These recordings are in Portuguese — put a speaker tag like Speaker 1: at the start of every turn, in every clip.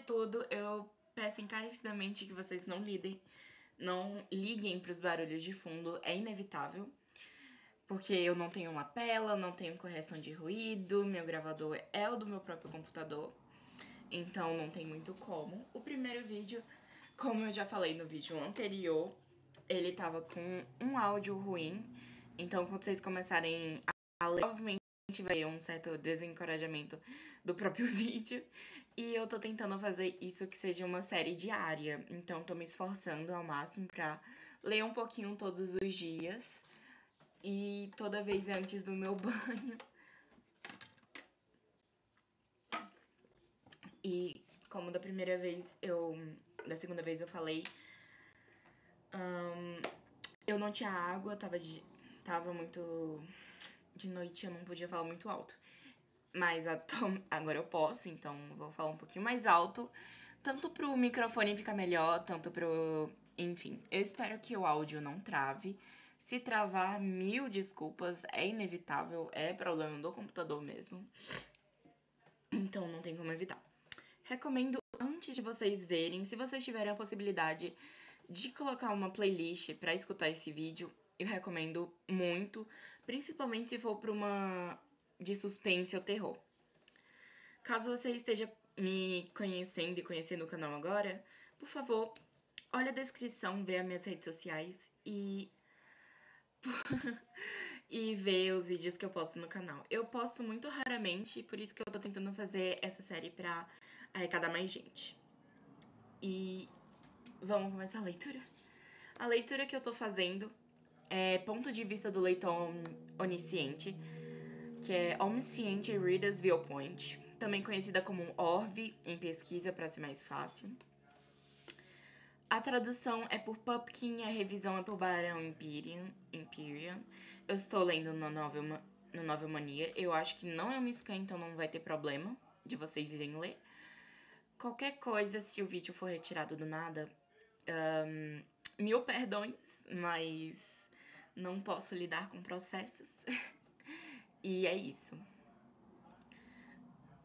Speaker 1: tudo, eu peço encarecidamente que vocês não liguem pros barulhos de fundo, é inevitável. Porque eu não tenho lapela, não tenho correção de ruído, meu gravador é o do meu próprio computador, então não tem muito como. O primeiro vídeo, como eu já falei no vídeo anterior, ele tava com um áudio ruim, então quando vocês começarem a ler, provavelmente vai ter um certo desencorajamento do próprio vídeo. E eu tô tentando fazer isso que seja uma série diária, então tô me esforçando ao máximo pra ler um pouquinho todos os dias. E toda vez antes do meu banho. E como da primeira vez da segunda vez eu falei, eu não tinha água, tava muito de noite, eu não podia falar muito alto. Mas agora eu posso, então vou falar um pouquinho mais alto. Tanto pro microfone ficar melhor, tanto pro... Enfim, eu espero que o áudio não trave. Se travar, mil desculpas, é inevitável, é problema do computador mesmo. Então não tem como evitar. Recomendo, antes de vocês verem, se vocês tiverem a possibilidade de colocar uma playlist pra escutar esse vídeo, eu recomendo muito, principalmente se for pra uma de suspense ou terror. Caso você esteja me conhecendo e conhecendo o canal agora, por favor, olha a descrição, vê as minhas redes sociais e ver os vídeos que eu posto no canal. Eu posto muito raramente, por isso que eu tô tentando fazer essa série pra arrecadar mais gente. E vamos começar a leitura? A leitura que eu tô fazendo é Ponto de Vista do Leitor Onisciente, que é Omniscient Reader's Viewpoint, também conhecida como ORV em pesquisa para ser mais fácil. A tradução é por Pupkin e a revisão é por Barão Imperium. Eu estou lendo no Novel Mania. Eu acho que não é uma scan, então não vai ter problema de vocês irem ler. Qualquer coisa, se o vídeo for retirado do nada, mil perdões, mas não posso lidar com processos. E é isso.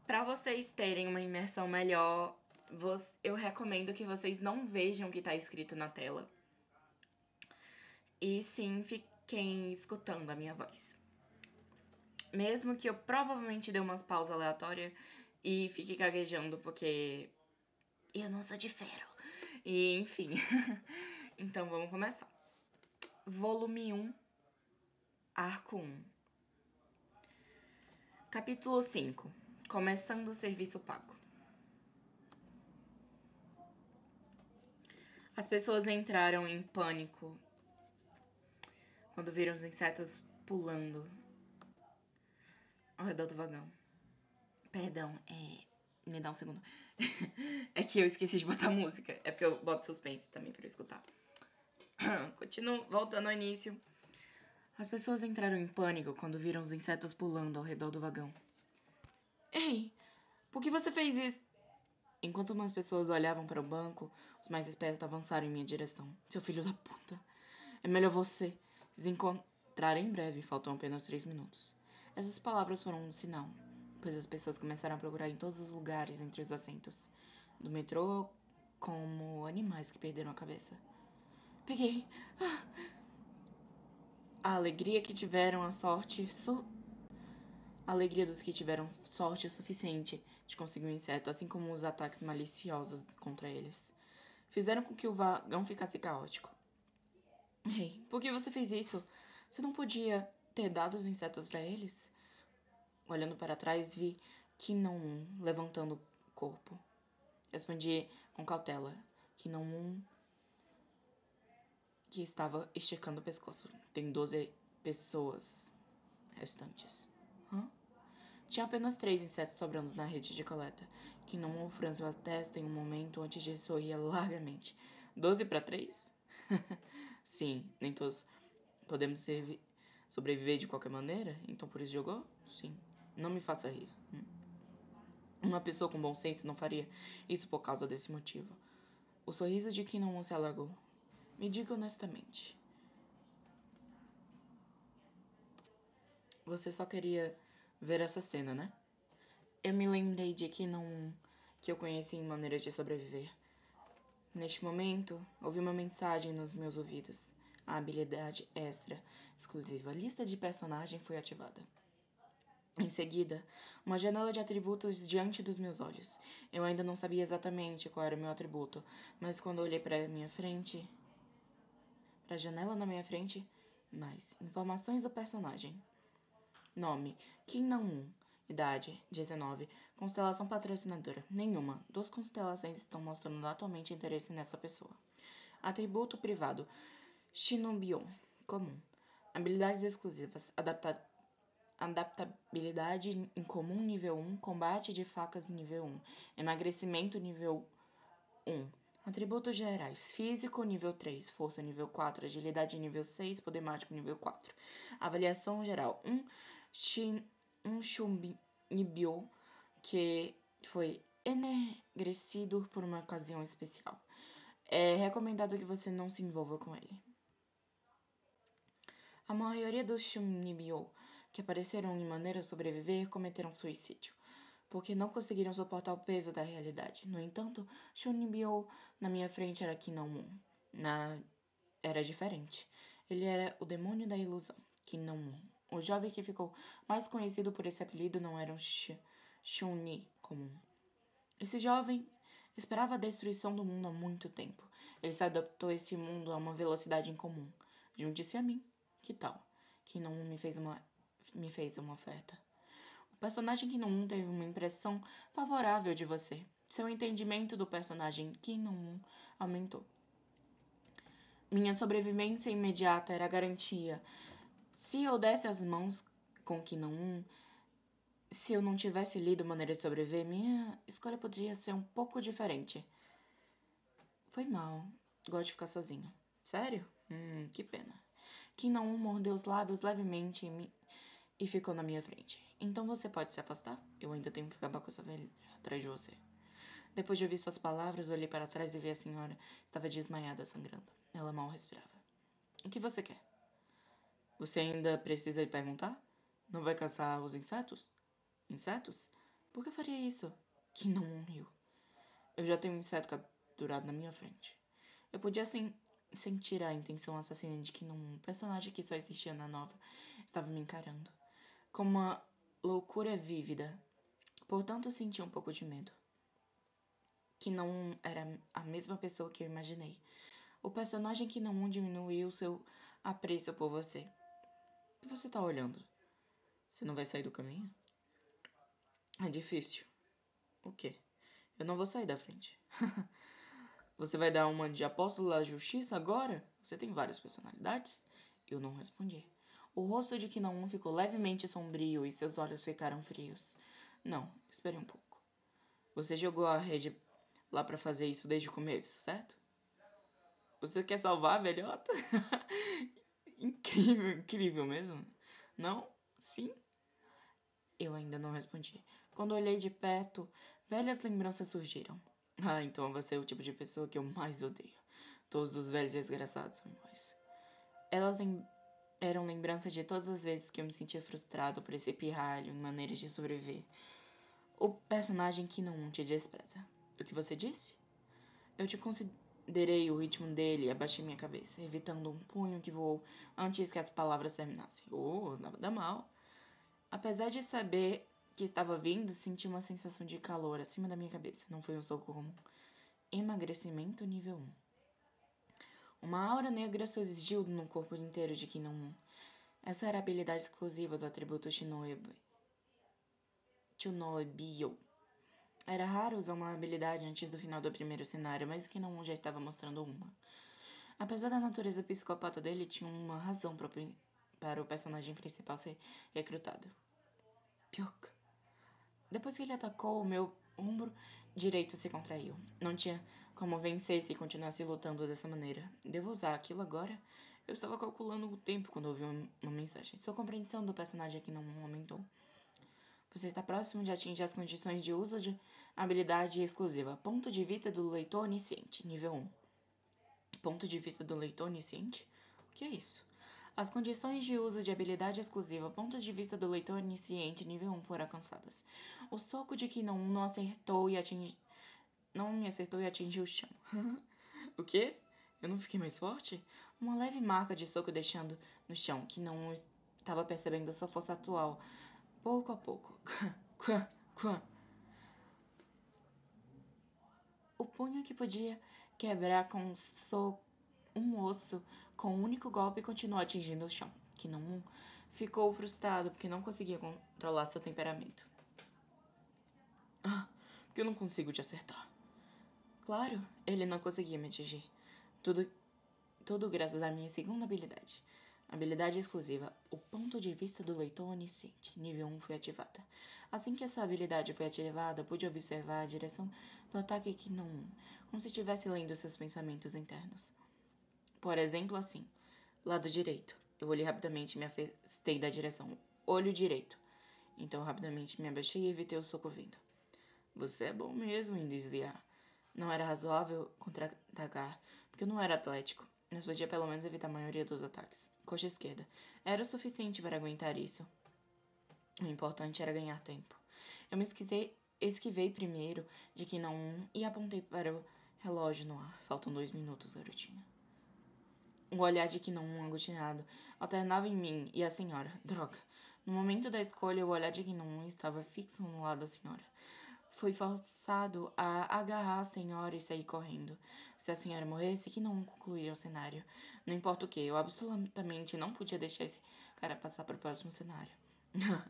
Speaker 1: Para vocês terem uma imersão melhor, eu recomendo que vocês não vejam o que tá escrito na tela. E sim, fiquem escutando a minha voz. Mesmo que eu provavelmente dê umas pausas aleatórias e fique gaguejando, porque eu não sou de ferro. E enfim. Então vamos começar. Volume 1, Arco 1. Capítulo 5. Começando o serviço pago. As pessoas entraram em pânico quando viram os insetos pulando ao redor do vagão. Perdão, me dá um segundo. É que eu esqueci de botar música. É porque eu boto suspense também pra eu escutar. Continuo, voltando ao início. As pessoas entraram em pânico quando viram os insetos pulando ao redor do vagão. Ei, por que você fez isso? Enquanto umas pessoas olhavam para o banco, os mais espertos avançaram em minha direção. Seu filho da puta. É melhor você se encontrar em breve. Faltam apenas 3 minutos. Essas palavras foram um sinal, pois as pessoas começaram a procurar em todos os lugares entre os assentos do metrô como animais que perderam a cabeça. Peguei. A alegria que tiveram a sorte... A alegria dos que tiveram sorte o suficiente de conseguir um inseto, assim como os ataques maliciosos contra eles, fizeram com que o vagão ficasse caótico. Ei, por que você fez isso? Você não podia ter dado os insetos para eles? Olhando para trás, vi que não levantando o corpo. Respondi com cautela que não que estava esticando o pescoço. Tem 12 pessoas restantes. Hã? Tinha apenas 3 insetos sobrando na rede de coleta. Que não franziu a testa em um momento antes de sorrir largamente. 12 para 3? Sim, nem todos podemos sobreviver de qualquer maneira? Então por isso jogou? Sim. Não me faça rir. Uma pessoa com bom senso não faria isso por causa desse motivo. O sorriso de Kinemon se alargou. Me diga honestamente. Você só queria ver essa cena, né? Eu me lembrei de que não que eu conheci em Maneiras de Sobreviver. Neste momento, ouvi uma mensagem nos meus ouvidos. A habilidade extra exclusiva lista de personagem foi ativada. Em seguida, uma janela de atributos diante dos meus olhos. Eu ainda não sabia exatamente qual era o meu atributo, mas quando olhei para a janela na minha frente, mais informações do personagem. Nome: Kim Nam-un. Idade: 19. Constelação patrocinadora: nenhuma. 2 constelações estão mostrando atualmente interesse nessa pessoa. Atributo privado: Shinobion. Comum. Habilidades exclusivas: adaptabilidade incomum nível 1, combate de facas nível 1, emagrecimento nível 1. Atributos gerais: físico nível 3, força nível 4, agilidade nível 6, poder mágico nível 4. Avaliação geral: 1 Shunibyo, que foi enegrecido por uma ocasião especial. É recomendado que você não se envolva com ele. A maioria dos Shunibyo que apareceram em Maneiras de Sobreviver cometeram suicídio, porque não conseguiram suportar o peso da realidade. No entanto, Shunibyo na minha frente era Kinamun. Era diferente. Ele era o demônio da ilusão, Kinamun. O jovem que ficou mais conhecido por esse apelido não era um Shunni comum. Esse jovem esperava a destruição do mundo há muito tempo. Ele se adaptou a esse mundo a uma velocidade incomum. Junte-se a mim. Que tal? Kinamun me fez uma oferta. O personagem Kinamun teve uma impressão favorável de você. Seu entendimento do personagem Kinamun aumentou. Minha sobrevivência imediata era a garantia. Se eu desse as mãos com Kinamun, se eu não tivesse lido Maneira de Sobreviver, minha escolha poderia ser um pouco diferente. Foi mal. Gosto de ficar sozinho. Sério? Que pena. Kinamun mordeu os lábios levemente e ficou na minha frente. Então você pode se afastar? Eu ainda tenho que acabar com essa velha atrás de você. Depois de ouvir suas palavras, olhei para trás e vi a senhora. Estava desmaiada, sangrando. Ela mal respirava. O que você quer? Você ainda precisa perguntar? Não vai caçar os insetos? Insetos? Por que faria isso? Que não riu. Eu já tenho um inseto capturado na minha frente. Eu podia sentir a intenção assassina de que um personagem que só existia na nova estava me encarando. Com uma loucura vívida. Portanto, senti um pouco de medo. Que não era a mesma pessoa que eu imaginei. O personagem que não diminuiu seu apreço por você. O que você tá olhando? Você não vai sair do caminho? É difícil. O quê? Eu não vou sair da frente. Você vai dar uma de apóstolo da justiça agora? Você tem várias personalidades? Eu não respondi. O rosto de Kinaum ficou levemente sombrio e seus olhos ficaram frios. Não, espere um pouco. Você jogou a rede lá pra fazer isso desde o começo, certo? Você quer salvar a velhota? Incrível, incrível mesmo. Não? Sim? Eu ainda não respondi. Quando olhei de perto, velhas lembranças surgiram. Ah, então você é o tipo de pessoa que eu mais odeio. Todos os velhos desgraçados são iguais. Elas eram lembranças de todas as vezes que eu me sentia frustrado por esse pirralho em maneiras de sobreviver. O personagem que não te despreza. O que você disse? Eu te considerei o ritmo dele e abaixei minha cabeça, evitando um punho que voou antes que as palavras terminassem. Oh, nada mal. Apesar de saber que estava vindo, senti uma sensação de calor acima da minha cabeça. Não foi um soco comum. Emagrecimento nível 1. Uma aura negra surgiu no corpo inteiro de Kinon. Essa era a habilidade exclusiva do atributo Shunobyo. Era raro usar uma habilidade antes do final do primeiro cenário, mas o Kinon já estava mostrando uma. Apesar da natureza psicopata dele, tinha uma razão para o personagem principal ser recrutado. Pyok. Depois que ele atacou, o meu ombro direito se contraiu. Não tinha como vencer se continuasse lutando dessa maneira. Devo usar aquilo agora? Eu estava calculando o tempo quando ouvi uma mensagem. Sua compreensão do personagem aqui não aumentou. Você está próximo de atingir as condições de uso de habilidade exclusiva. Ponto de vista do leitor onisciente, nível 1. Ponto de vista do leitor onisciente? O que é isso? As condições de uso de habilidade exclusiva, pontos de vista do leitor onisciente, nível 1, foram alcançadas. O soco de Kinon não acertou e não me acertou e atingiu o chão. O quê? Eu não fiquei mais forte? Uma leve marca de soco deixando no chão, que não estava percebendo sua força atual. Pouco a pouco. O punho que podia quebrar com um osso com um único golpe continuou atingindo o chão, que não ficou frustrado porque não conseguia controlar seu temperamento. Porque eu não consigo te acertar. Claro, ele não conseguia me atingir. Tudo graças à minha segunda habilidade. Habilidade exclusiva. O ponto de vista do leitor onisciente. Nível 1 foi ativada. Assim que essa habilidade foi ativada, pude observar a direção do ataque que não... como se estivesse lendo seus pensamentos internos. Por exemplo, assim. Lado direito. Eu olhei rapidamente e me afastei da direção. Olho direito. Então, rapidamente me abaixei e evitei o soco vindo. Você é bom mesmo em desviar. Não era razoável contra-atacar, porque eu não era atlético, mas podia pelo menos evitar a maioria dos ataques. Coxa esquerda. Era o suficiente para aguentar isso. O importante era ganhar tempo. Eu me esquivei primeiro de que não e apontei para o relógio no ar. Faltam 2 minutos, garotinha. O olhar de que não angustiado alternava em mim e a senhora. Droga. No momento da escolha, o olhar de que não estava fixo no lado da senhora. Fui forçado a agarrar a senhora e sair correndo. Se a senhora morresse, que não concluía o cenário. Não importa o que, eu absolutamente não podia deixar esse cara passar para o próximo cenário. Eu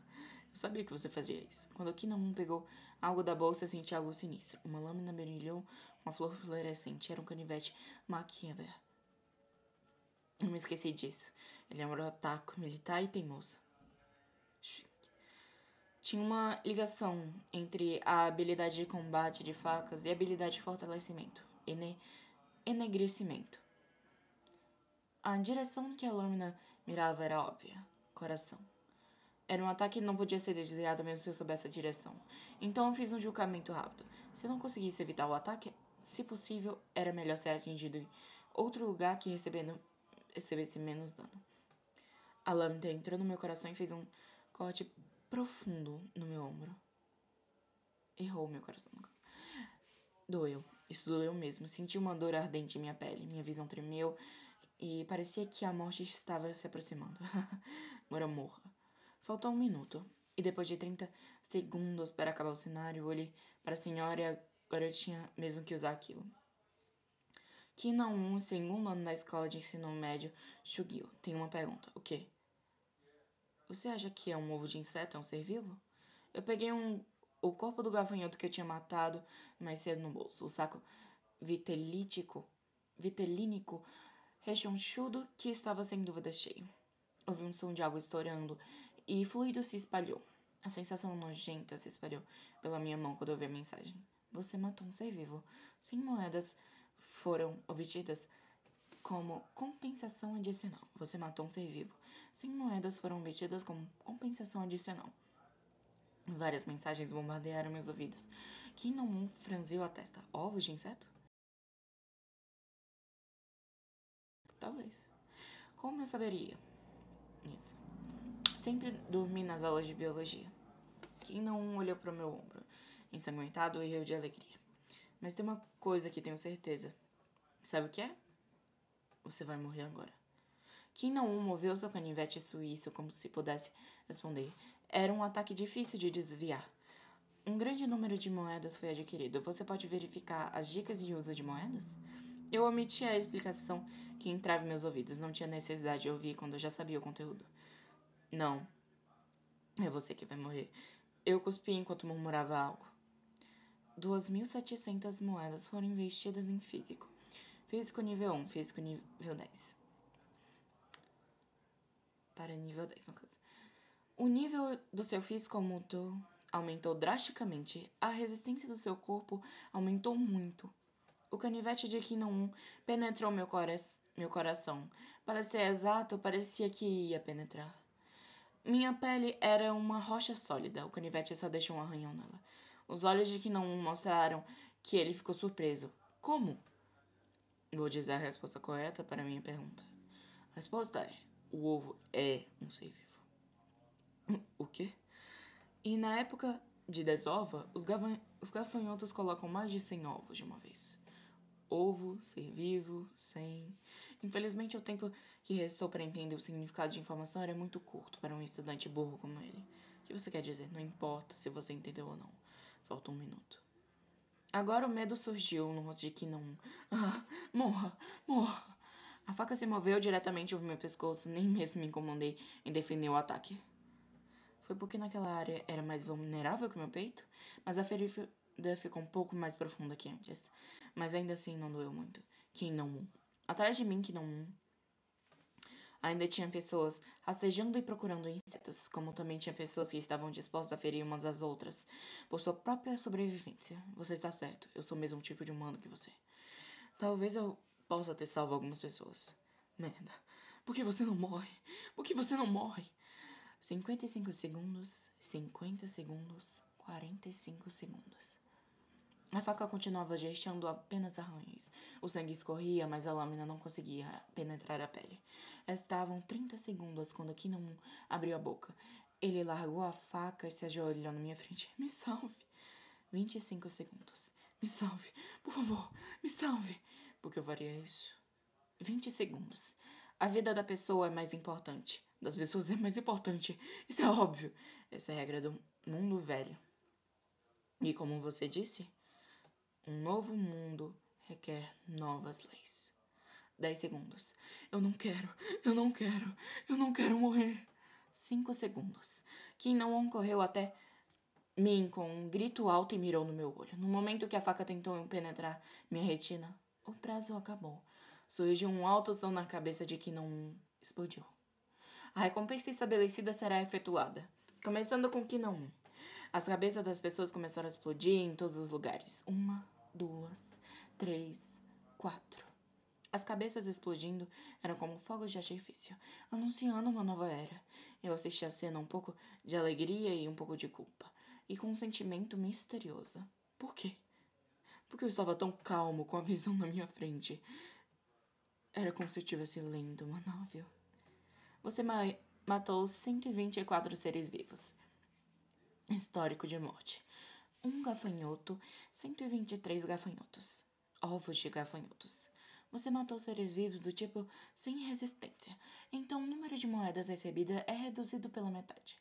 Speaker 1: sabia que você fazia isso. Quando o Kinamun pegou algo da bolsa, senti algo sinistro. Uma lâmina brilhou com uma flor fluorescente. Era um canivete Maquiavel. Eu me esqueci disso. Ele é um otaku, militar e teimoso. Tinha uma ligação entre a habilidade de combate de facas e a habilidade de fortalecimento, enegrecimento. A direção que a lâmina mirava era óbvia. Coração. Era um ataque que não podia ser desviado mesmo se eu soubesse a direção. Então eu fiz um julgamento rápido. Se eu não conseguisse evitar o ataque, se possível, era melhor ser atingido em outro lugar que recebesse menos dano. A lâmina entrou no meu coração e fez um corte profundo no meu ombro. Errou meu coração. Doeu. Isso doeu mesmo. Senti uma dor ardente em minha pele. Minha visão tremeu e parecia que a morte estava se aproximando. Agora morra. Faltou 1 minuto. E depois de 30 segundos para acabar o cenário, olhei para a senhora e agora eu tinha mesmo que usar aquilo. Que não um segundo ano na escola de ensino médio, Shugio. Tem uma pergunta. O quê? Você acha que é um ovo de inseto? É um ser vivo? Eu peguei o corpo do gafanhoto que eu tinha matado mais cedo no bolso. O saco vitelínico rechonchudo que estava sem dúvida cheio. Ouvi um som de água estourando e fluido se espalhou. A sensação nojenta se espalhou pela minha mão quando eu vi a mensagem. Você matou um ser vivo. 100 moedas foram obtidas como compensação adicional. Você matou um ser vivo. 100 moedas foram obtidas como compensação adicional. Várias mensagens bombardearam meus ouvidos. Kinomon franziu a testa. Ovos de inseto? Talvez. Como eu saberia? Isso. Sempre dormi nas aulas de biologia. Kinomon olhou para o meu ombro, ensanguentado e riu de alegria. Mas tem uma coisa que tenho certeza. Sabe o que é? Você vai morrer agora. Kinomon moveu seu canivete suíço como se pudesse responder. Era um ataque difícil de desviar. Um grande número de moedas foi adquirido. Você pode verificar as dicas de uso de moedas? Eu omiti a explicação que entrava em meus ouvidos. Não tinha necessidade de ouvir quando eu já sabia o conteúdo. Não. É você que vai morrer. Eu cuspi enquanto murmurava algo. 2.700 moedas foram investidas em físico. Físico nível 1, físico nível 10. Para nível 10, no caso. O nível do seu físico aumentou drasticamente. A resistência do seu corpo aumentou muito. O canivete de Kinon penetrou meu coração. Para ser exato, parecia que ia penetrar. Minha pele era uma rocha sólida. O canivete só deixou um arranhão nela. Os olhos de Kinon mostraram que ele ficou surpreso. Como? Vou dizer a resposta correta para a minha pergunta. A resposta é: o ovo é um ser vivo. O quê? E na época de desova, os gafanhotos colocam mais de 100 ovos de uma vez. Ovo, ser vivo, 100... Infelizmente, o tempo que restou para entender o significado de informação era muito curto para um estudante burro como ele. O que você quer dizer? Não importa se você entendeu ou não. Falta 1 minuto. Agora o medo surgiu no rosto de Kinon. Ah, morra, morra. A faca se moveu diretamente over meu pescoço, nem mesmo me incomodei em definir o ataque. Foi porque naquela área era mais vulnerável que o meu peito, mas a ferida ficou um pouco mais profunda que antes. Mas ainda assim não doeu muito. Kinon. Atrás de mim, Kinon. Ainda tinha pessoas rastejando e procurando insetos, como também tinha pessoas que estavam dispostas a ferir umas às outras, por sua própria sobrevivência. Você está certo, eu sou o mesmo tipo de humano que você. Talvez eu possa ter salvo algumas pessoas. Merda. Por que você não morre? Por que você não morre? 55 segundos, 50 segundos, 45 segundos. A faca continuava deixando apenas arranhões. O sangue escorria, mas a lâmina não conseguia penetrar a pele. Estavam 30 segundos quando Kinon abriu a boca. Ele largou a faca e se ajoelhou na minha frente. Me salve. 25 segundos. Me salve. Por favor, me salve. Por que eu faria isso? 20 segundos. A vida da pessoa é mais importante. Das pessoas é mais importante. Isso é óbvio. Essa é a regra do mundo velho. E como você disse, um novo mundo requer novas leis. 10 segundos. Eu não quero, eu não quero, eu não quero morrer. 5 segundos. Kim não correu até mim com um grito alto e mirou no meu olho. No momento que a faca tentou penetrar minha retina, o prazo acabou. Surgiu um alto som na cabeça de que não explodiu. A recompensa estabelecida será efetuada. Começando com que não. As cabeças das pessoas começaram a explodir em todos os lugares. 1, 2, 3, 4. As cabeças explodindo eram como fogos de artifício, anunciando uma nova era. Eu assisti a cena um pouco de alegria e um pouco de culpa, e com um sentimento misterioso. Por quê? Porque eu estava tão calmo com a visão na minha frente. Era como se eu estivesse lendo uma novel. Você matou 124 seres vivos. Histórico de morte. Um gafanhoto, 123 gafanhotos. Ovos de gafanhotos. Você matou seres vivos do tipo sem resistência. Então o número de moedas recebidas é reduzido pela metade.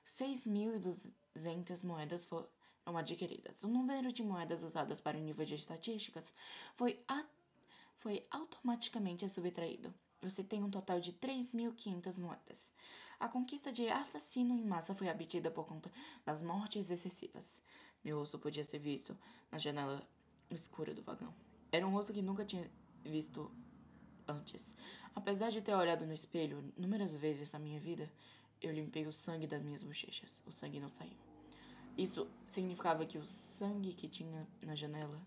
Speaker 1: 6.200 moedas foram adquiridas. O número de moedas usadas para o nível de estatísticas foi automaticamente subtraído. Você tem um total de 3.500 moedas. A conquista de assassino em massa foi obtida por conta das mortes excessivas. Meu rosto podia ser visto na janela escura do vagão. Era um rosto que nunca tinha visto antes. Apesar de ter olhado no espelho inúmeras vezes na minha vida, eu limpei o sangue das minhas bochechas. O sangue não saiu. Isso significava que tinha sangue na janela.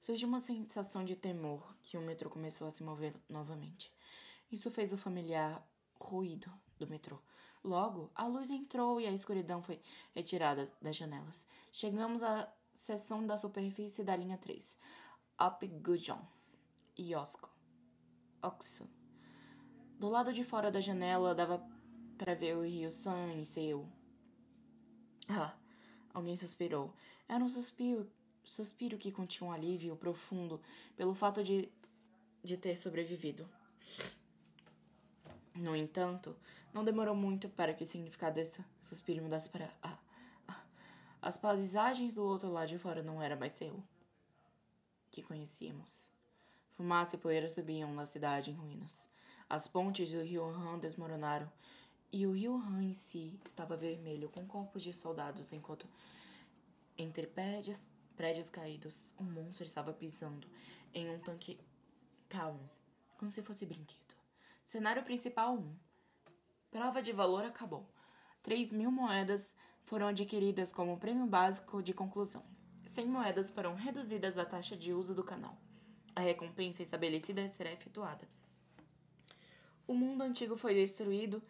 Speaker 1: Surgiu uma sensação de temor que o metrô começou a se mover novamente. Isso fez o familiar ruído do metrô. Logo, a luz entrou e a escuridão foi retirada das janelas. Chegamos à seção da superfície da linha 3. Upgujon e Oxo. Do lado de fora da janela dava para ver o rio San e Seu. Ah, alguém suspirou. Era um suspiro que continha um alívio profundo pelo fato de ter sobrevivido. No entanto, não demorou muito para que o significado desse suspiro mudasse para as paisagens do outro lado de fora não era mais seu que conhecíamos. Fumaça e poeira subiam na cidade em ruínas. As pontes do rio Han desmoronaram e o rio Han em si estava vermelho com corpos de soldados enquanto entre prédios caídos, um monstro estava pisando em um tanque K1, como se fosse brinquedo. Cenário principal 1. Prova de valor acabou. 3.000 moedas foram adquiridas como prêmio básico de conclusão. 100 moedas foram reduzidas da taxa de uso do canal. A recompensa estabelecida será efetuada. O mundo antigo foi destruído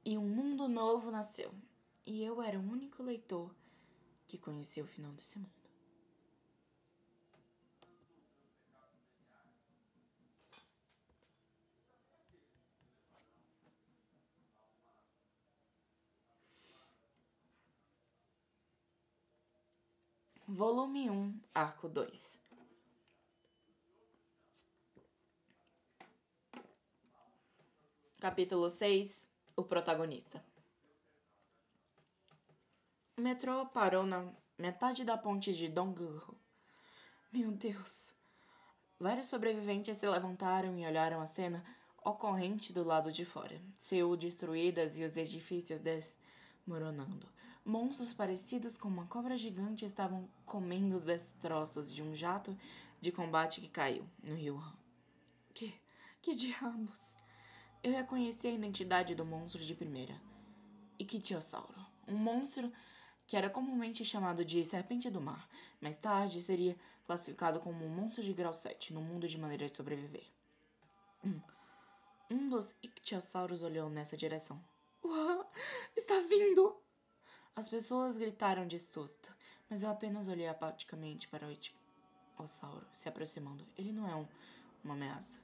Speaker 1: e um mundo novo nasceu. E eu era o único leitor que conhecia o final desse mundo. Volume 1, Arco 2. Capítulo 6, O protagonista. O metrô parou na metade da ponte de Dongguho. Meu Deus! Vários sobreviventes se levantaram e olharam a cena ocorrente do lado de fora. Seul destruídas e os edifícios desmoronando. Monstros parecidos com uma cobra gigante estavam comendo os destroços de um jato de combate que caiu no rio Han. Que diabos? Eu reconheci a identidade do monstro de primeira. Ichthyosauro. Um monstro que era comumente chamado de serpente do mar. Mais tarde seria classificado como um monstro de grau 7 no mundo de maneira de sobreviver. Um dos ictiosauros olhou nessa direção. Uau! Está vindo! As pessoas gritaram de susto, mas eu apenas olhei apaticamente para o ictiossauro se aproximando. Ele não é uma ameaça.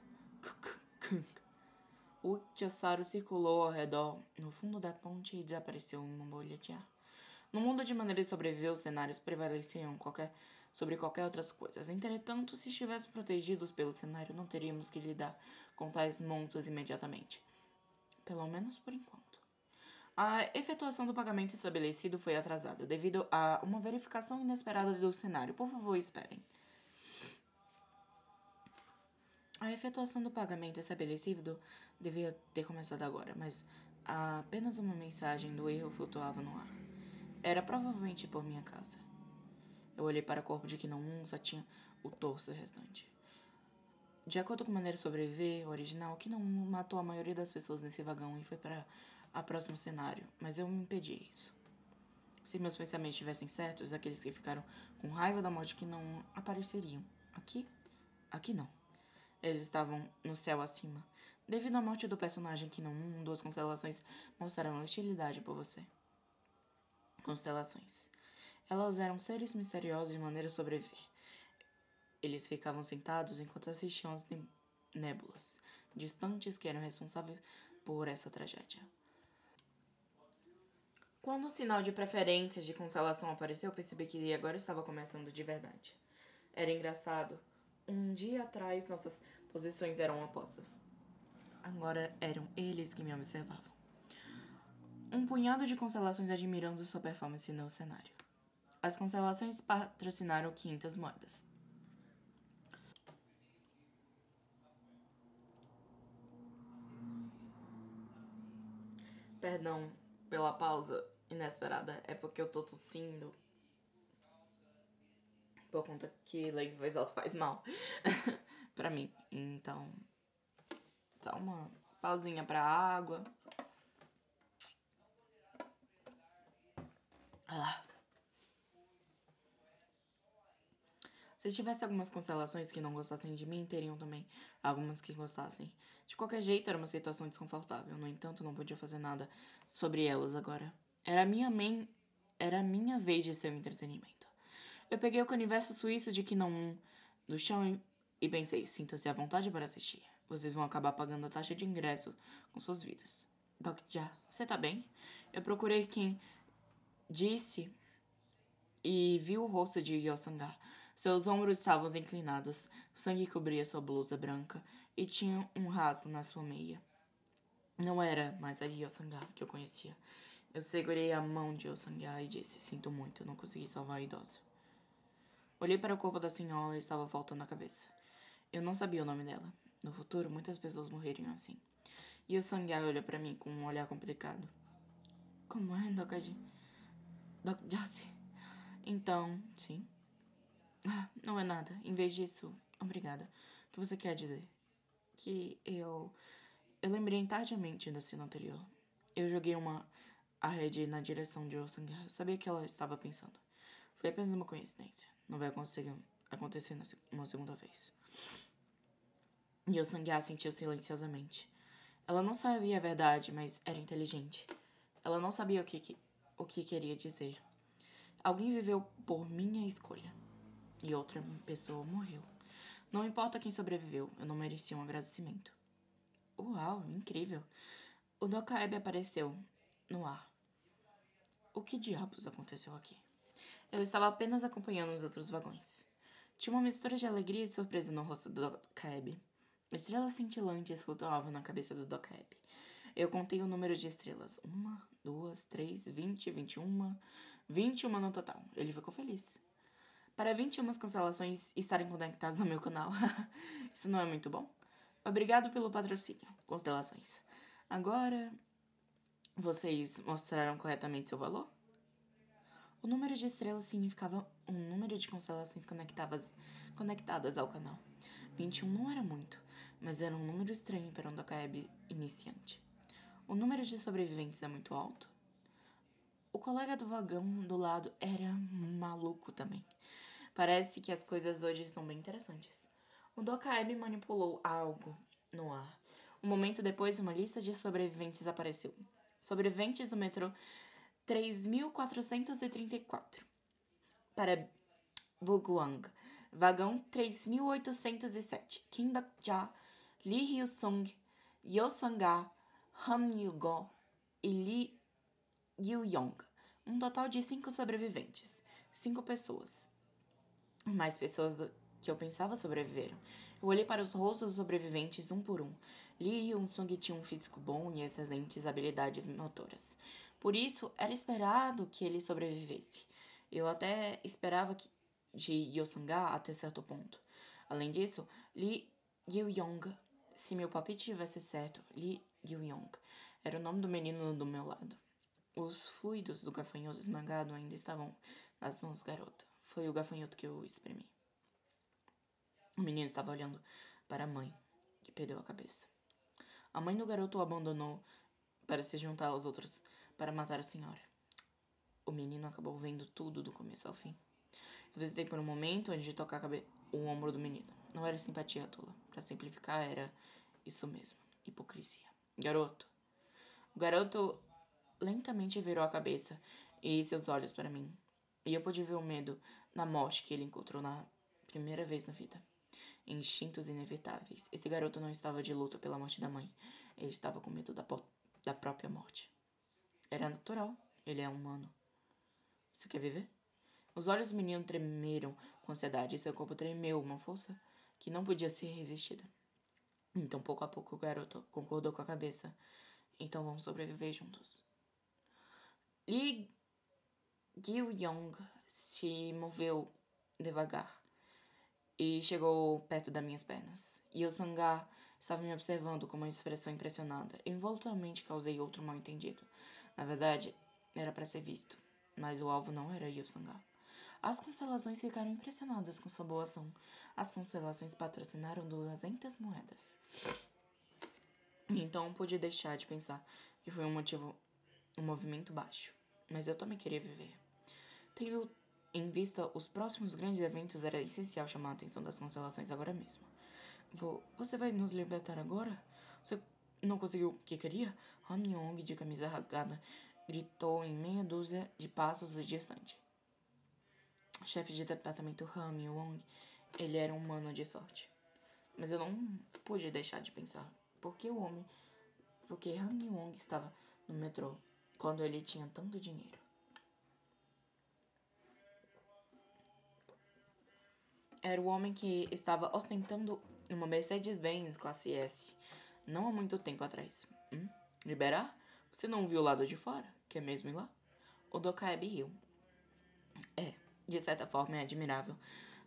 Speaker 1: O ictiossauro circulou ao redor, no fundo da ponte e desapareceu em uma bolha de ar. No mundo de maneira de sobreviver, os cenários prevaleciam sobre qualquer outras coisas. Entretanto, se estivéssemos protegidos pelo cenário, não teríamos que lidar com tais monstros imediatamente. Pelo menos por enquanto. A efetuação do pagamento estabelecido foi atrasada, devido a uma verificação inesperada do cenário. Por favor, esperem. A efetuação do pagamento estabelecido devia ter começado agora, mas apenas uma mensagem do erro flutuava no ar. Era provavelmente por minha causa. Eu olhei para o corpo de Kino 1, só tinha o torso restante. De acordo com a maneira de sobreviver original, Kino 1 matou a maioria das pessoas nesse vagão e foi para o próximo cenário, mas eu me impedi isso. Se meus pensamentos estivessem certos, aqueles que ficaram com raiva da morte de Kino 1 apareceriam. Aqui? Aqui não. Eles estavam no céu acima. Devido à morte do personagem Kino 1, duas constelações mostraram hostilidade por você. Constelações. Elas eram seres misteriosos de maneira a sobreviver. Eles ficavam sentados enquanto assistiam às nébulas distantes que eram responsáveis por essa tragédia. Quando o sinal de preferências de constelação apareceu, percebi que agora estava começando de verdade. Era engraçado. Um dia atrás, nossas posições eram opostas. Agora eram eles que me observavam. Um punhado de constelações admirando sua performance no cenário. As constelações patrocinaram 500 moedas. Perdão pela pausa inesperada, é porque eu tô tossindo. Por conta que ler em voz alta faz mal pra mim. Então, só uma pausinha pra água. Se tivesse algumas constelações que não gostassem de mim, teriam também algumas que gostassem. De qualquer jeito, era uma situação desconfortável. No entanto, não podia fazer nada sobre elas agora. Era a minha vez de ser um entretenimento. Eu peguei o canivete suíço de Kino 1 do chão e pensei, sinta-se à vontade para assistir. Vocês vão acabar pagando a taxa de ingresso com suas vidas. Doc Ja, você tá bem? Eu procurei quem disse e vi o rosto de Yosanga. Seus ombros estavam inclinados, sangue cobria sua blusa branca e tinha um rasgo na sua meia. Não era mais a Yosanga que eu conhecia. Eu segurei a mão de Yosanga e disse, sinto muito, não consegui salvar a idosa. Olhei para o corpo da senhora e estava voltando a cabeça. Eu não sabia o nome dela. No futuro, muitas pessoas morreriam assim. Yosanga olhou para mim com um olhar complicado. Como é, Doc Jace? Então, sim. Não é nada. Em vez disso, obrigada. O que você quer dizer? Que eu lembrei tardiamente da cena anterior. Eu joguei a rede na direção de Osanga. Eu sabia que ela estava pensando. Foi apenas uma coincidência. Não vai acontecer uma segunda vez. E Osanga sentiu silenciosamente. Ela não sabia a verdade, mas era inteligente. Ela não sabia o que queria dizer. Alguém viveu por minha escolha. E outra pessoa morreu. Não importa quem sobreviveu, eu não merecia um agradecimento. Uau, incrível. O Dokaebe apareceu no ar. O que diabos aconteceu aqui? Eu estava apenas acompanhando os outros vagões. Tinha uma mistura de alegria e surpresa no rosto do Dokaeb. Estrelas cintilantes flutuavam na cabeça do Dokaeb. Eu contei o número de estrelas. 1, 2, 3, 20, 21. 21 no total. Ele ficou feliz. Para 21 constelações estarem conectadas ao meu canal. Isso não é muito bom? Obrigado pelo patrocínio, constelações. Agora, vocês mostraram corretamente seu valor? O número de estrelas significava um número de constelações conectadas ao canal. 21 não era muito, mas era um número estranho para um Dokaeb iniciante. O número de sobreviventes é muito alto? O colega do vagão do lado era maluco também. Parece que as coisas hoje estão bem interessantes. O Dokaeb manipulou algo no ar. Um momento depois, uma lista de sobreviventes apareceu. Sobreviventes do metrô 3434. Para Buguang, vagão 3807. Kim Dak-ja, Lee Hyo-sung, Yo Sang-ga, Han Yu-go e Lee Yu-yong. Um total de 5 sobreviventes. 5 pessoas. Mais pessoas do que eu pensava sobreviveram. Eu olhei para os rostos dos sobreviventes um por um. Lee Hyun-sung tinha um físico bom e excelentes habilidades motoras. Por isso, era esperado que ele sobrevivesse. Eu até esperava de Yo-sang-ga até certo ponto. Além disso, Lee Gyu-yong, se meu palpite tivesse certo, Lee Gyu-yong era o nome do menino do meu lado. Os fluidos do gafanhoto esmagado ainda estavam nas mãos do garoto. Foi o gafanhoto que eu espremi. O menino estava olhando para a mãe, que perdeu a cabeça. A mãe do garoto o abandonou para se juntar aos outros para matar a senhora. O menino acabou vendo tudo do começo ao fim. Eu visitei por um momento antes de tocar o ombro do menino. Não era simpatia tola. Para simplificar, era isso mesmo. Hipocrisia. Garoto. O garoto lentamente virou a cabeça e seus olhos para mim. E eu pude ver o medo na morte que ele encontrou na primeira vez na vida. Instintos inevitáveis. Esse garoto não estava de luto pela morte da mãe. Ele estava com medo da própria morte. Era natural. Ele é humano. Você quer viver? Os olhos do menino tremeram com ansiedade e seu corpo tremeu uma força que não podia ser resistida. Então, pouco a pouco, o garoto concordou com a cabeça. Então, vamos sobreviver juntos. Lee Gyu-yong se moveu devagar e chegou perto das minhas pernas. E o Sang-ga estava me observando com uma expressão impressionada. Involuntariamente causei outro mal-entendido. Na verdade, era para ser visto, mas o alvo não era Yo Sang-ga. As constelações ficaram impressionadas com sua boa ação. As constelações patrocinaram 200 moedas. Então pude deixar de pensar que foi um movimento baixo. Mas eu também queria viver. Tendo em vista os próximos grandes eventos, era essencial chamar a atenção das constelações agora mesmo. Você vai nos libertar agora? Você não conseguiu o que queria? Han Yong, de camisa rasgada, gritou em meia dúzia de passos distante. Chefe de departamento Han Yong, ele era um humano de sorte. Mas eu não pude deixar de pensar. Porque Han Yong estava no metrô quando ele tinha tanto dinheiro. Era o homem que estava ostentando uma Mercedes-Benz classe S não há muito tempo atrás. Liberar? Você não viu o lado de fora? Quer mesmo ir lá? O Dokaeb riu. De certa forma é admirável.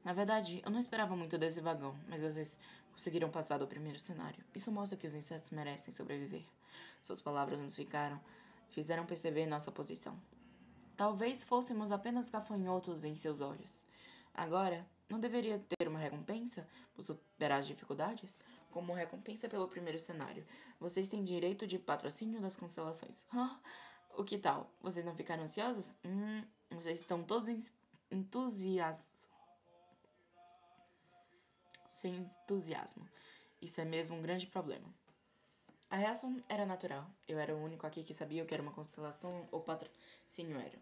Speaker 1: Na verdade, eu não esperava muito desse vagão, mas vocês conseguiram passar do primeiro cenário. Isso mostra que os insetos merecem sobreviver. Suas palavras fizeram perceber nossa posição. Talvez fôssemos apenas gafanhotos em seus olhos. Agora, não deveria ter uma recompensa por superar as dificuldades? Como recompensa pelo primeiro cenário, vocês têm direito de patrocínio das constelações. O que tal? Vocês não ficaram ansiosos? Vocês estão todos sem entusiasmo. Isso é mesmo um grande problema. A reação era natural. Eu era o único aqui que sabia o que era uma constelação ou patrocínio era.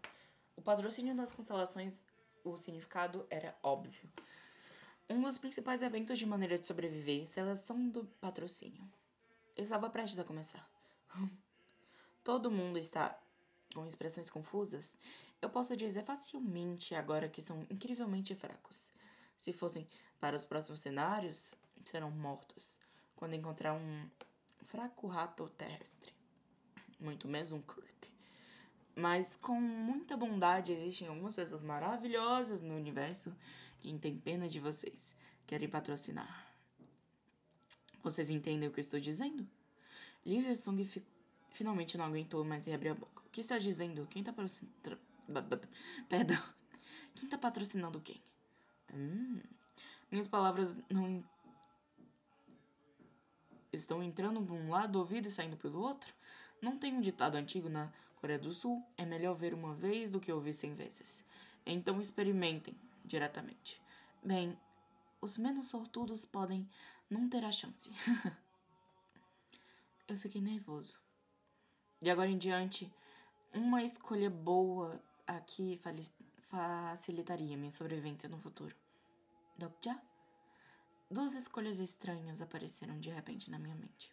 Speaker 1: O patrocínio das constelações, o significado era óbvio. Um dos principais eventos de maneira de sobreviver, seleção do patrocínio. Eu estava prestes a começar. Todo mundo está com expressões confusas, eu posso dizer facilmente agora que são incrivelmente fracos. Se fossem para os próximos cenários, serão mortos quando encontrar um fraco rato terrestre. Muito menos um clique. Mas com muita bondade existem algumas pessoas maravilhosas no universo que têm pena de vocês, querem patrocinar. Vocês entendem o que eu estou dizendo? Liu Hyosung finalmente não aguentou mais e abriu a boca. O que está dizendo? Quem está patrocinando... Perdão. Quem está patrocinando quem? Minhas palavras não estão entrando por um lado do ouvido e saindo pelo outro? Não tem um ditado antigo na Coreia do Sul? É melhor ver uma vez do que ouvir 100 vezes. Então experimentem diretamente. Bem, os menos sortudos podem não ter a chance. Eu fiquei nervoso. De agora em diante, uma escolha boa aqui facilitaria minha sobrevivência no futuro. Dokja? 2 escolhas estranhas apareceram de repente na minha mente.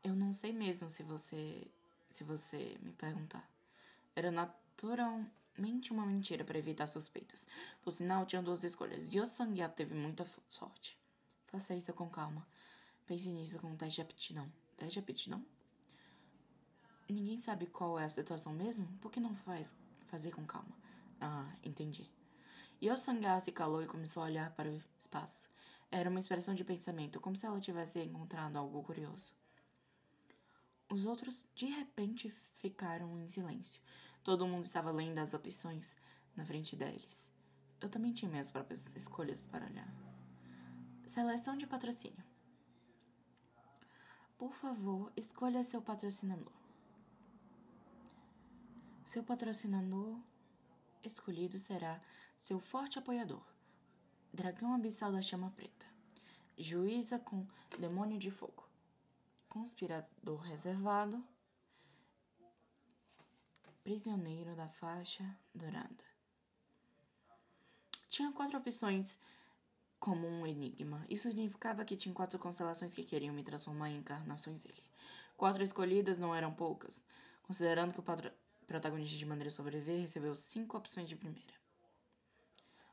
Speaker 1: Eu não sei mesmo se você me perguntar. Era naturalmente uma mentira para evitar suspeitas. Por sinal, tinham 2 escolhas. Yosangia teve muita sorte. Faça isso com calma. Pense nisso com um teste de aptidão. Teste de aptidão? Ninguém sabe qual é a situação mesmo? Por que não fazer com calma? Ah, entendi. Yosangia se calou e começou a olhar para o espaço. Era uma expressão de pensamento, como se ela tivesse encontrado algo curioso. Os outros, de repente, ficaram em silêncio. Todo mundo estava lendo as opções na frente deles. Eu também tinha minhas próprias escolhas para olhar. Seleção de patrocínio. Por favor, escolha seu patrocinador. Seu patrocinador escolhido será seu forte apoiador. Dragão abissal da chama preta. Juíza com demônio de fogo. Conspirador reservado. Prisioneiro da faixa dourada. Tinha 4 opções como um enigma. Isso significava que tinha 4 constelações que queriam me transformar em encarnações dele. 4 escolhidas não eram poucas, considerando que o protagonista de Maneira Sobreviver recebeu 5 opções de primeira.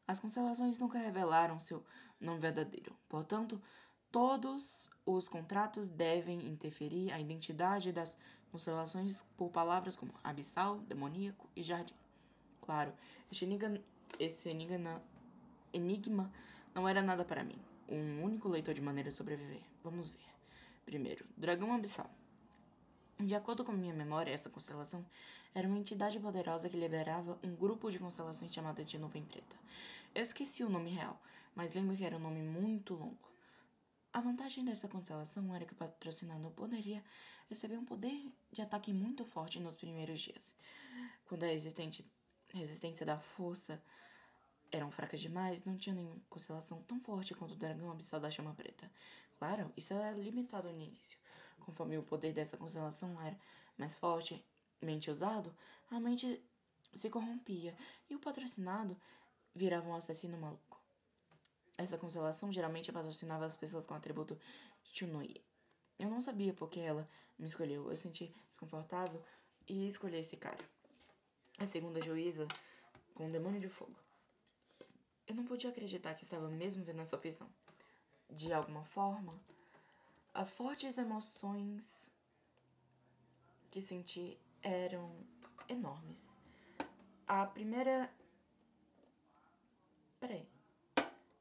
Speaker 1: As constelações nunca revelaram seu nome verdadeiro. Portanto, todos os contratos devem interferir a identidade das constelações por palavras como abissal, demoníaco e jardim. Claro, esse enigma não era nada para mim. Um único leitor de Maneira Sobreviver. Vamos ver. Primeiro, Dragão Abissal. De acordo com minha memória, essa constelação era uma entidade poderosa que liberava um grupo de constelações chamada de Nuvem Preta. Eu esqueci o nome real, mas lembro que era um nome muito longo. A vantagem dessa constelação era que o patrocinador poderia receber um poder de ataque muito forte nos primeiros dias. Quando a resistência da força eram fracas demais, não tinha nenhuma constelação tão forte quanto o Dragão Abissal da Chama Preta. Claro, isso era limitado no início. Conforme o poder dessa constelação era mais fortemente usado, a mente se corrompia e o patrocinado virava um assassino maluco. Essa constelação geralmente patrocinava as pessoas com o atributo Chunui. Eu não sabia por que ela me escolheu. Eu senti desconfortável e escolhi esse cara. A segunda juíza com o demônio de fogo. Eu não podia acreditar que estava mesmo vendo essa opção. De alguma forma, as fortes emoções que senti eram enormes. A primeira... Peraí.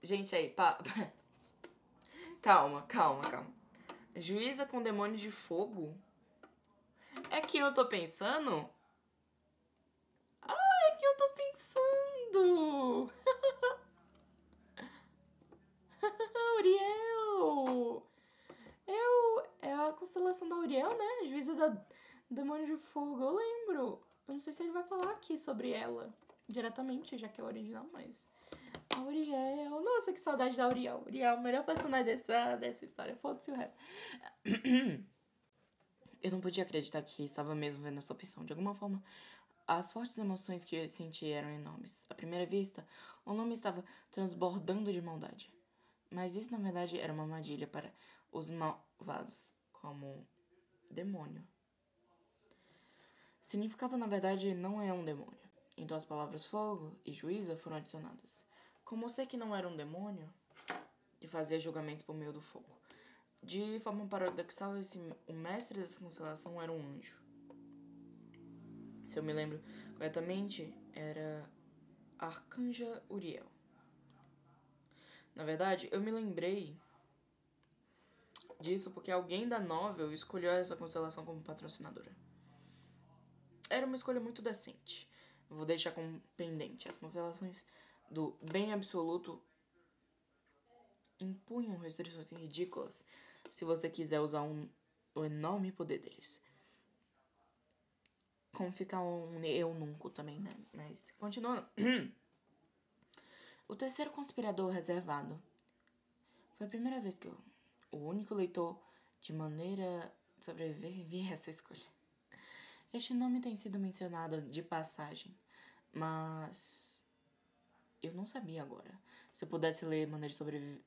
Speaker 1: Gente, aí, calma. Juíza com demônio de fogo? É que eu tô pensando? Ah, é que eu tô pensando! Uriel! É a constelação da Uriel, né? Juíza da demônio de fogo, eu lembro. Eu não sei se ele vai falar aqui sobre ela diretamente, já que é o original, mas... A Uriel... Nossa, que saudade da Uriel. Uriel, o melhor personagem dessa história. Foda-se o resto. Eu não podia acreditar que estava mesmo vendo essa opção. De alguma forma, as fortes emoções que eu senti eram enormes. À primeira vista, o nome estava transbordando de maldade. Mas isso, na verdade, era uma armadilha para os malvados, como demônio. Significava, na verdade, não é um demônio. Então as palavras fogo e juíza foram adicionadas. Como sei que não era um demônio que fazia julgamentos por meio do fogo. De forma paradoxal, o mestre dessa constelação era um anjo. Se eu me lembro corretamente, era Arcanja Uriel. Na verdade, eu me lembrei disso porque alguém da novel escolheu essa constelação como patrocinadora. Era uma escolha muito decente. Vou deixar como pendente. As constelações do bem absoluto impunham restrições ridículas se você quiser usar o enorme poder deles. Como ficar um eunuco também, né? Mas, continuando. O terceiro conspirador reservado. Foi a primeira vez que o único leitor de maneira sobreviver vi essa escolha. Este nome tem sido mencionado de passagem, mas eu não sabia agora. Se eu pudesse ler Maneira de Sobreviver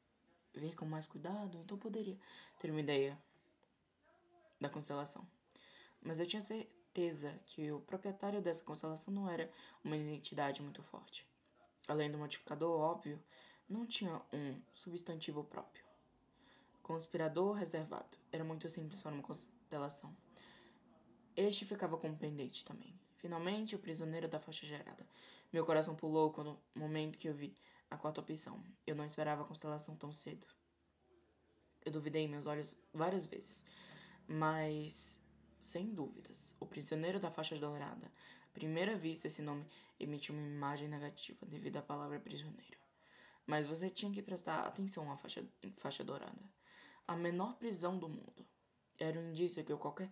Speaker 1: com mais cuidado, então poderia ter uma ideia da constelação. Mas eu tinha certeza que o proprietário dessa constelação não era uma identidade muito forte. Além do modificador óbvio, não tinha um substantivo próprio. Conspirador reservado. Era muito simples para uma constelação. Este ficava como pendente também. Finalmente, o prisioneiro da faixa gerada. Meu coração pulou no momento que eu vi a quarta opção. Eu não esperava a constelação tão cedo. Eu duvidei em meus olhos várias vezes. Mas, sem dúvidas, o prisioneiro da faixa dourada. À primeira vista, esse nome emitiu uma imagem negativa devido à palavra prisioneiro. Mas você tinha que prestar atenção à faixa dourada. A menor prisão do mundo. Era um indício que qualquer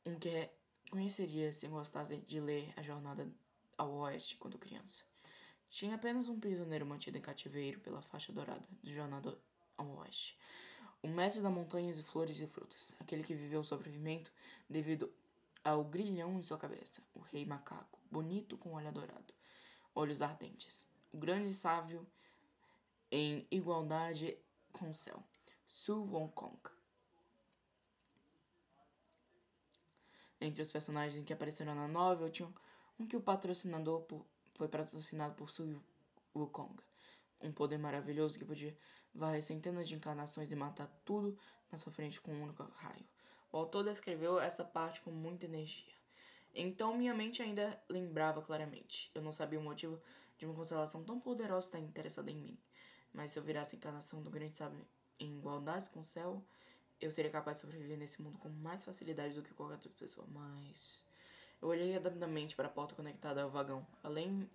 Speaker 1: um que conheceria se gostasse de ler A Jornada ao Oeste quando criança. Tinha apenas um prisioneiro mantido em cativeiro pela faixa dourada do Jornada ao Oeste. O mestre das montanhas e flores e frutas. Aquele que viveu o sobrevivimento devido ao grilhão em sua cabeça. O rei macaco, bonito com olho dourado, olhos ardentes. O grande sábio em igualdade com o céu. Su Wukong. Entre os personagens que apareceram na novel, tinha um que o patrocinador foi patrocinado por Su Wukong. Um poder maravilhoso que podia varrer centenas de encarnações e matar tudo na sua frente com um único raio. O autor descreveu essa parte com muita energia. Então minha mente ainda lembrava claramente. Eu não sabia o motivo de uma constelação tão poderosa estar interessada em mim. Mas se eu virasse a encarnação do grande sábio em igualdade com o céu, eu seria capaz de sobreviver nesse mundo com mais facilidade do que qualquer outra pessoa. Mas eu olhei rapidamente para a porta conectada ao vagão. Além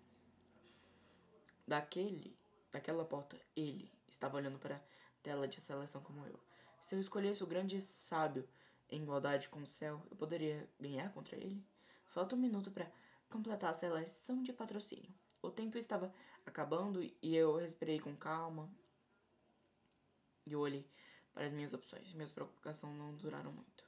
Speaker 1: daquela porta, ele estava olhando para a tela de seleção como eu. Se eu escolhesse o grande sábio em igualdade com o céu, eu poderia ganhar contra ele? Falta um minuto para completar a seleção de patrocínio. O tempo estava acabando e eu respirei com calma. E eu olhei para as minhas opções. Minhas preocupações não duraram muito.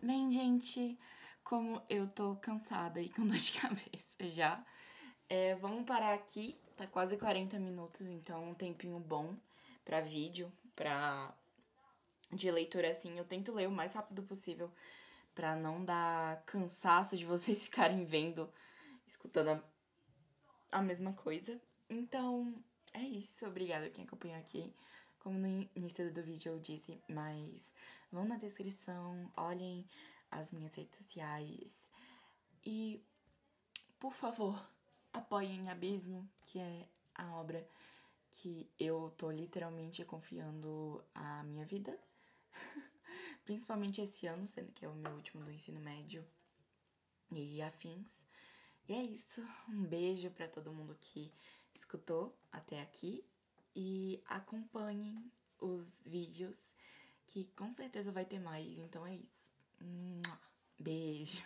Speaker 1: Bem, gente, como eu tô cansada e com dor de cabeça já, vamos parar aqui. Tá quase 40 minutos, então um tempinho bom pra vídeo, de leitura assim. Eu tento ler o mais rápido possível pra não dar cansaço de vocês ficarem escutando a mesma coisa. Então, é isso. Obrigada quem acompanhou aqui. Como no início do vídeo eu disse, mas vão na descrição, olhem as minhas redes sociais e, por favor, apoiem Abismo, que é a obra que eu tô literalmente confiando a minha vida. Principalmente esse ano, sendo que é o meu último do ensino médio e afins. E é isso. Um beijo pra todo mundo que escutou até aqui. E acompanhem os vídeos, que com certeza vai ter mais. Então é isso. Beijo.